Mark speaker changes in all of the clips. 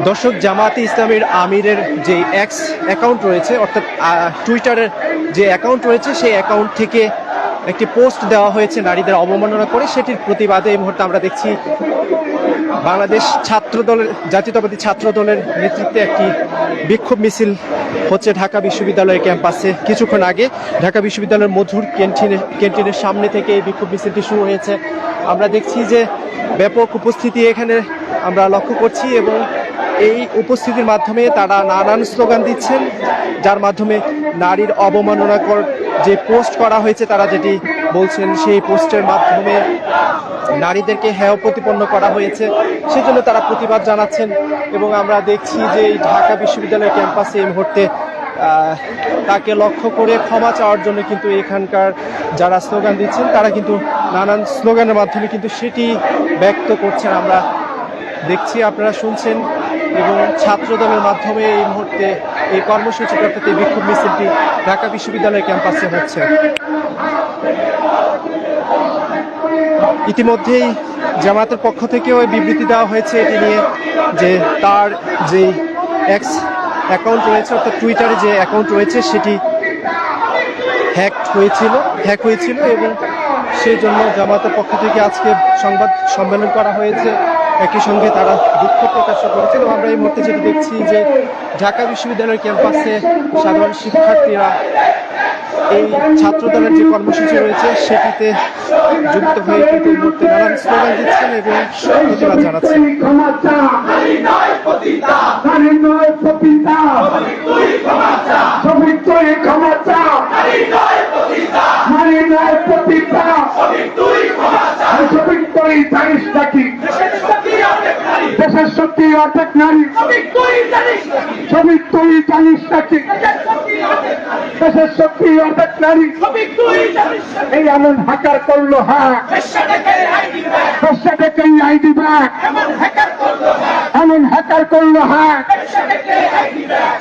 Speaker 1: দর্শক, জামায়াতে ইসলামীর আমিরের যে এক্স অ্যাকাউন্ট রয়েছে, অর্থাৎ টুইটারের যে অ্যাকাউন্ট রয়েছে, সেই অ্যাকাউন্ট থেকে একটি পোস্ট দেওয়া হয়েছে নারীদের অবমাননা করে। সেটির প্রতিবাদে এই মুহূর্তে আমরা দেখছি বাংলাদেশ জাতীয়তাবাদী ছাত্র দলের নেতৃত্বে একটি বিক্ষোভ মিছিল হচ্ছে ঢাকা বিশ্ববিদ্যালয়ের ক্যাম্পাসে। কিছুক্ষণ আগে ঢাকা বিশ্ববিদ্যালয়ের মধুর ক্যান্টিনের সামনে থেকে এই বিক্ষোভ মিছিলটি শুরু হয়েছে। আমরা দেখছি যে ব্যাপক উপস্থিতি এখানে আমরা লক্ষ্য করছি এবং এই উপস্থিতির মাধ্যমে তারা নানান স্লোগান দিচ্ছেন, যার মাধ্যমে নারীর অবমাননাকর যে পোস্ট করা হয়েছে তারা যেটি বলছেন, সেই পোস্টের মাধ্যমে নারীদেরকে হেয় প্রতিপন্ন করা হয়েছে, সেজন্য তারা প্রতিবাদ জানাচ্ছেন। এবং আমরা দেখছি যে এই ঢাকা বিশ্ববিদ্যালয়ের ক্যাম্পাসে এই মুহূর্তে তাকে লক্ষ্য করে ক্ষমা চাওয়ার জন্য কিন্তু এখানকার যারা স্লোগান দিচ্ছেন তারা কিন্তু নানান স্লোগানের মাধ্যমে কিন্তু সেটি ব্যক্ত করছেন। আমরা দেখছি, আপনারা শুনছেন, এবং ছাত্র দলের মাধ্যমে এই মুহূর্তে এই কর্মসূচিটা, অর্থাৎ এই বিক্ষোভ মিছিলটি ঢাকা বিশ্ববিদ্যালয়ের ক্যাম্পাসে হচ্ছে। ইতিমধ্যেই জামায়াতের পক্ষ থেকেও বিবৃতি দেওয়া হয়েছে এটি নিয়ে, যে তার যে এক্স অ্যাকাউন্ট রয়েছে, অর্থাৎ টুইটারে যে অ্যাকাউন্ট রয়েছে সেটি হ্যাক হয়েছিল এবং সেই জন্য জামায়াতের পক্ষ থেকে আজকে সংবাদ সম্মেলন করা হয়েছে। একই সঙ্গে তারা দুঃখ প্রকাশ করেছেন। এবং আমরা এই মুহূর্তে যেটি দেখছি যে ঢাকা বিশ্ববিদ্যালয়ের ক্যাম্পাসে সাধারণ শিক্ষার্থীরা এই ছাত্র দলের যে কর্মসূচি রয়েছে সেটিতে যুক্ত হয়ে কিন্তু এই মুহূর্তে নানান স্লোগান দিচ্ছেন এবং প্রতিবাদ জানাচ্ছেন।
Speaker 2: দেশের শক্তি অর্ধেক নারী, শ্রমিক তুই জানিস নাকি? দেশের শক্তি অর্ধেক নারী, এই এমন হ্যাকার করলো হ্যাঁ, পেশাটাকেই আইডি ব্যাক, এমন হ্যাকার করলো হ্যাঁ,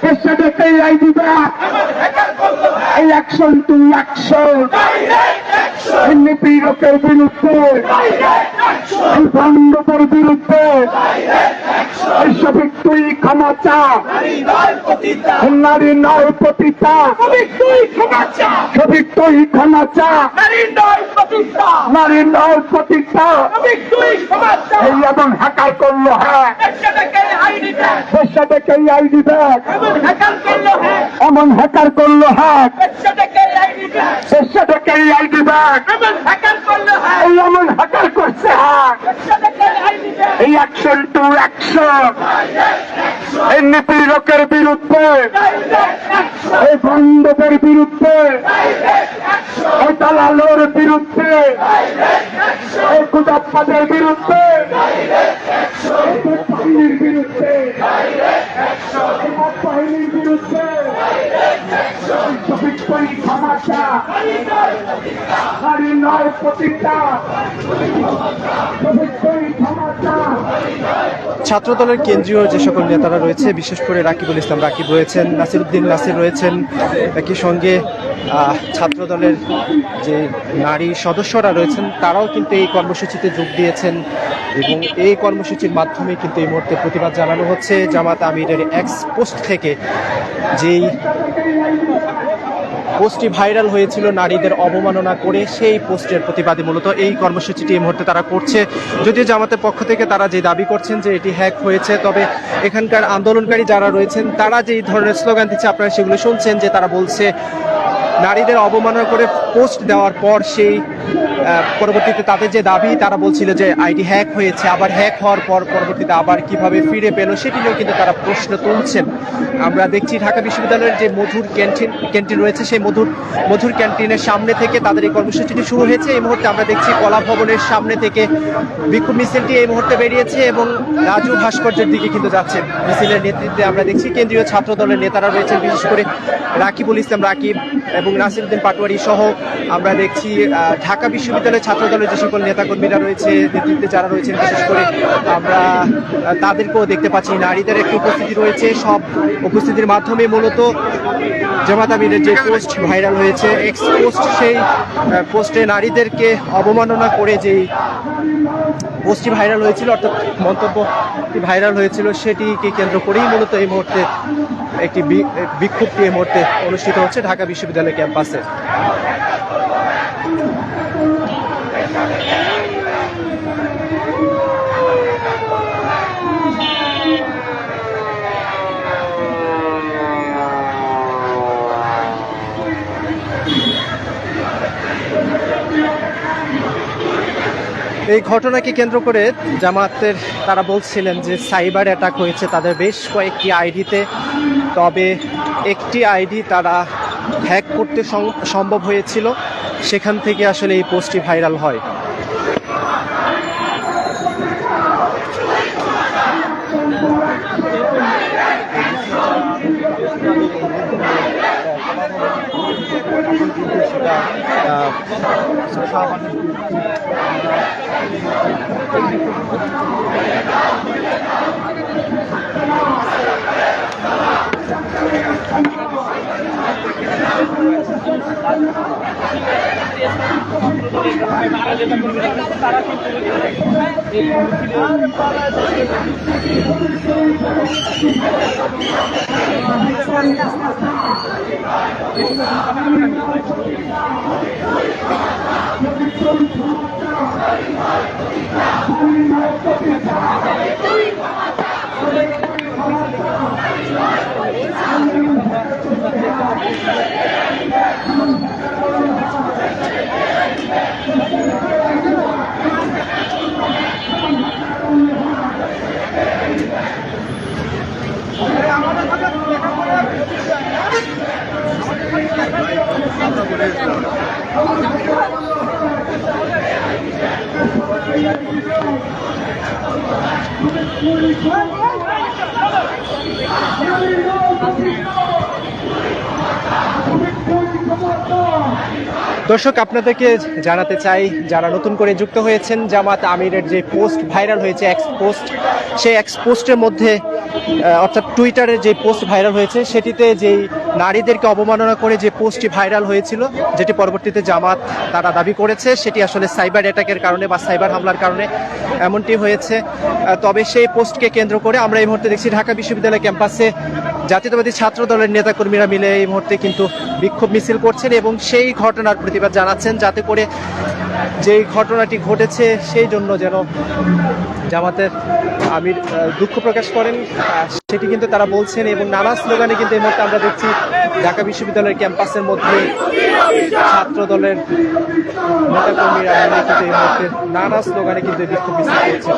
Speaker 2: পেশাটাকেই আইডি ব্যাক। এই অ্যাকশন টু অ্যাকশন, এই নিপীড়কের বিরুদ্ধে, এই ভণ্ডতার বিরুদ্ধে, এই শফিক তুই ক্ষমা চা, নারী নয় পতিতা, শফিক তুই ক্ষমা চা, নারী নয় পতিতা, এই এমন হ্যাকার করলো হ্যাঁ, দেশটা থেকে আইডি ব্যাগ, এমন হ্যাকার করলো হ্যাঁ, দেশটা থেকে আইডি ব্যাগ, এই এমন হ্যাকার করছে হ্যাঁ, এই অ্যাকশন টু অ্যাকশন, এই নিপীড়কের বিরুদ্ধে, এই বন্ধুদের বিরুদ্ধে, এই দালালোর বিরুদ্ধে, এই কুটাপ্পাদের বিরুদ্ধে, বাহিনীর বিরুদ্ধে, বাহিনীর বিরুদ্ধে ক্ষমতা, নারী নয় প্রতিষ্ঠা, ক্ষমতা।
Speaker 1: ছাত্রদলের কেন্দ্রীয় যে সকল নেতারা রয়েছে, বিশেষ করে রাকিবুল ইসলাম রাকিব রয়েছেন, নাসিরউদ্দিন নাসির রয়েছেন, একই সঙ্গে ছাত্রদলের যে নারী সদস্যরা রয়েছেন তারাও কিন্তু এই কর্মসূচিতে যোগ দিয়েছেন এবং এই কর্মসূচির মাধ্যমে কিন্তু এই মুহূর্তে প্রতিবাদ জানানো হচ্ছে জামাত আমিরের এক্স পোস্ট থেকে, যেই পোস্টটি ভাইরাল হয়েছিল নারীদের অবমাননা করে, সেই পোস্টের প্রতিবাদে মূলত এই কর্মসূচিটি এই মুহূর্তে তারা করছে। যদিও জামাতের পক্ষ থেকে তারা যে দাবি করছেন যে এটি হ্যাক হয়েছে, তবে এখানকার আন্দোলনকারী যারা রয়েছেন তারা যেই ধরনের স্লোগান দিচ্ছে আপনারা সেগুলো শুনছেন, যে তারা বলছে নারীদের অবমাননা করে পোস্ট দেওয়ার পর সেই পরবর্তীতে তাদের যে দাবি, তারা বলছিল যে আইডি হ্যাক হয়েছে, আবার হ্যাক হওয়ার পর পরবর্তীতে আবার কিভাবে ফিরে পেল সেটি নিয়েও কিন্তু তারা প্রশ্ন তুলছেন। আমরা দেখছি ঢাকা বিশ্ববিদ্যালয়ের যে মধুর ক্যান্টিন রয়েছে, সেই মধুর ক্যান্টিনের সামনে থেকে তাদের এই কর্মসূচিটি শুরু হয়েছে। এই মুহূর্তে আমরা দেখছি কলা ভবনের সামনে থেকে বিক্ষোভ মিছিলটি এই মুহূর্তে বেরিয়েছে এবং রাজু ভাস্কর্যের দিকে কিন্তু যাচ্ছে। মিছিলের নেতৃত্বে আমরা দেখছি কেন্দ্রীয় ছাত্র দলের নেতারা রয়েছেন, বিশেষ করে রাকিবুল ইসলাম রাকিব এবং নাসিরউদ্দিন পাটোয়ারি সহ আমরা দেখছি ঢাকা বিশ্ববিদ্যালয়ের ছাত্র দলের যে সকল নেতাকর্মীরা রয়েছে, নেতৃত্বে যারা রয়েছেন, বিশেষ করে আমরা তাদেরকেও দেখতে পাচ্ছি। নারীদের একটি উপস্থিতি রয়েছে, সব উপস্থিতির মাধ্যমে মূলত জামাত আমিরের যে পোস্ট ভাইরাল হয়েছে এক্স পোস্ট, সেই পোস্টে নারীদেরকে অবমাননা করে যেই পোস্টটি ভাইরাল হয়েছিল, অর্থাৎ মন্তব্যটি ভাইরাল হয়েছিল, সেটিকে কেন্দ্র করেই মূলত এই মুহূর্তে একটি বিক্ষোভটি এই মুহূর্তে অনুষ্ঠিত হচ্ছে ঢাকা বিশ্ববিদ্যালয় ক্যাম্পাসে। এই ঘটনাকে কেন্দ্র করে জামাতের তারা বলছিলেন যে সাইবার অ্যাটাক হয়েছে তাদের বেশ কয়েকটি আইডিতে, তবে একটি আইডি তারা হ্যাক করতে সম্ভব হয়েছিল, সেখান থেকে আসলে এই পোস্টটি ভাইরাল হয়। দর্শক, আপনাদেরকে জানাতে চাই, যারা নতুন করে যুক্ত হয়েছেন, জামাত আমিরের যে পোস্ট ভাইরাল হয়েছে এক্স পোস্ট, সেই এক্স পোস্টের মধ্যে অর্থাৎ টুইটারের যে পোস্ট ভাইরাল হয়েছে সেটিতে যেই নারীদেরকে অবমাননা করে যে পোস্টটি ভাইরাল হয়েছিল, যেটি পরবর্তীতে জামাত তারা দাবি করেছে সেটি আসলে সাইবার অ্যাটাকের কারণে বা সাইবার হামলার কারণে এমনটি হয়েছে। তবে সেই পোস্টকে কেন্দ্র করে আমরা এই মুহূর্তে দেখছি ঢাকা বিশ্ববিদ্যালয় ক্যাম্পাসে জাতীয়তাবাদী ছাত্র দলের নেতাকর্মীরা মিলে এই মুহূর্তে কিন্তু বিক্ষোভ মিছিল করছেন এবং সেই ঘটনার প্রতিবাদ জানাচ্ছেন, যাতে করে যেই ঘটনাটি ঘটেছে সেই জন্য যেন জামাতের আমির দুঃখ প্রকাশ করেন সেটি কিন্তু তারা বলছেন। এবং নানা স্লোগানে কিন্তু এই মুহূর্তে আমরা দেখছি ঢাকা বিশ্ববিদ্যালয়ের ক্যাম্পাসের মধ্যে ছাত্র দলের নেতাকর্মীরা কিন্তু এই মুহূর্তে নানা স্লোগানে কিন্তু বিক্ষোভ মিছিল করছেন।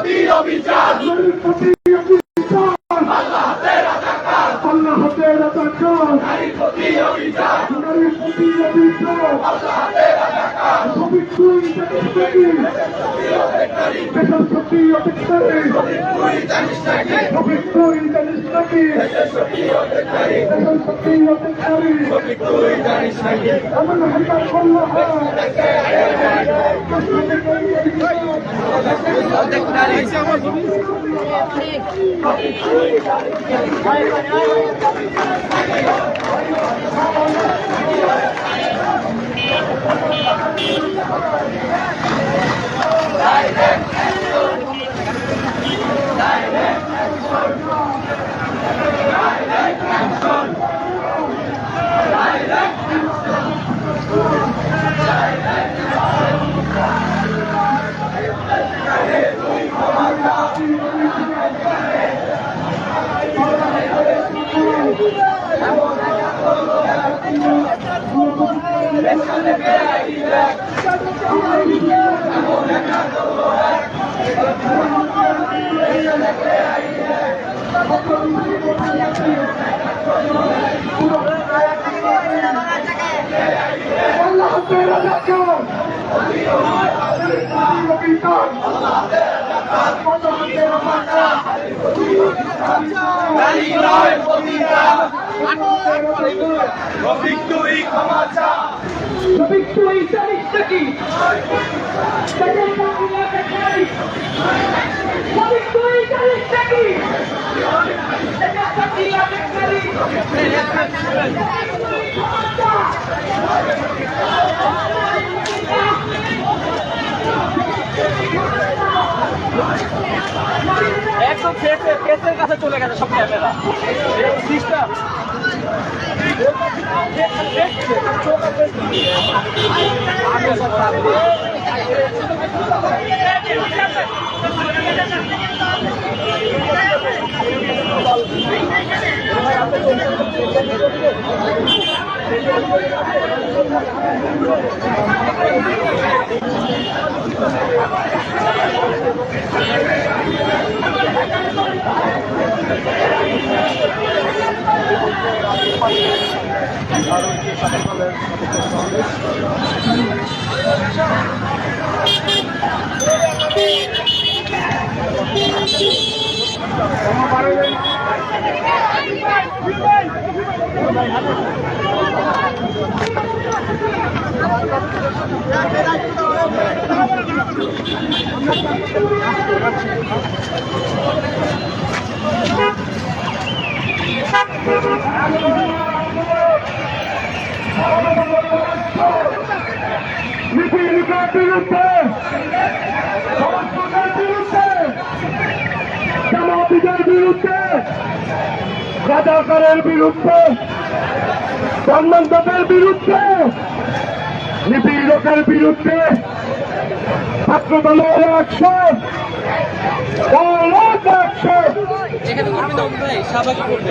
Speaker 3: একদম ফেসের কাছে চলে গেছে সব ক্যামেরা সিস্টেম
Speaker 2: নিপীড়িতের বিরুদ্ধে, সংস্কৃতির বিরুদ্ধে, জামাতিদের বিরুদ্ধে, রাজাকারের বিরুদ্ধে, জন্মান্তরের বিরুদ্ধে, নিপীড়কের বিরুদ্ধে ছাত্র দলের অ্যাকশন,
Speaker 3: এখানে করবি না ভাই স্বাভাবিক করবে